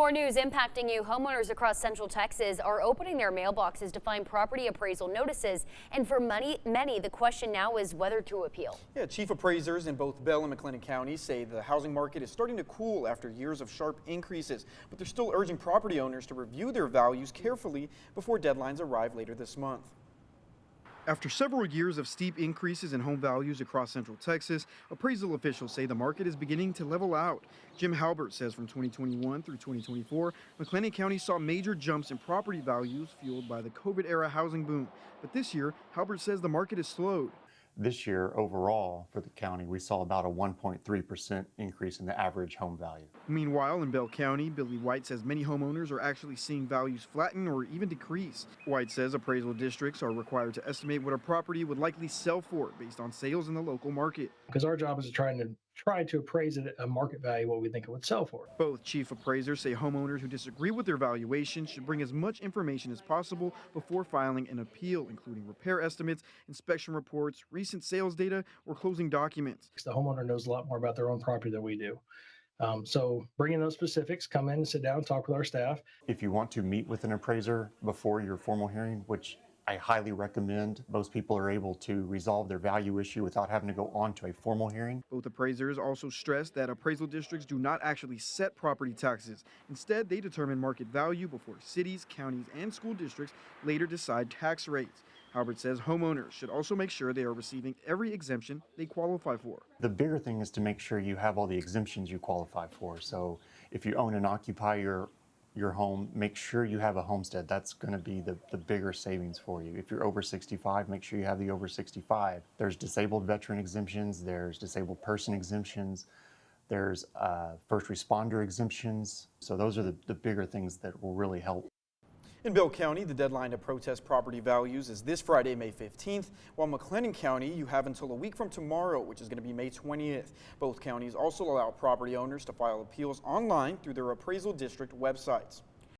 More news impacting you. Homeowners across Central Texas are opening their mailboxes to find property appraisal notices. And for many, the question now is whether to appeal. Yeah, chief appraisers in both Bell and McLennan County say the housing market is starting to cool after years of sharp increases, but they're still urging property owners to review their values carefully before deadlines arrive later this month. After several years of steep increases in home values across Central Texas, appraisal officials say the market is beginning to level out. Jim Halbert says from 2021 through 2024, McLennan County saw major jumps in property values fueled by the COVID-era housing boom. But this year, Halbert says the market has slowed. This year, overall, for the county, we saw about a 1.3% increase in the average home value. Meanwhile, in Bell County, Billy White says many homeowners are actually seeing values flatten or even decrease. White says appraisal districts are required to estimate what a property would likely sell for based on sales in the local market. Because our job is to appraise it at a market value what we think it would sell for. Both chief appraisers say homeowners who disagree with their valuation should bring as much information as possible before filing an appeal, including repair estimates, inspection reports, recent sales data, or closing documents. The homeowner knows a lot more about their own property than we do. So bring in those specifics, come in and sit down, talk with our staff. If you want to meet with an appraiser before your formal hearing, which I highly recommend, most people are able to resolve their value issue without having to go on to a formal hearing. Both appraisers also stress that appraisal districts do not actually set property taxes. Instead, they determine market value before cities, counties, and school districts later decide tax rates. Halbert says homeowners should also make sure they are receiving every exemption they qualify for. The bigger thing is to make sure you have all the exemptions you qualify for. So if you own and occupy your home, make sure you have a homestead. That's going to be the bigger savings for you. If you're over 65, make sure you have the over 65. There's disabled veteran exemptions, there's disabled person exemptions, there's first responder exemptions. So those are the bigger things that will really help. In Bell County, the deadline to protest property values is this Friday, May 15th, while McLennan County, you have until a week from tomorrow, which is going to be May 20th. Both counties also allow property owners to file appeals online through their appraisal district websites.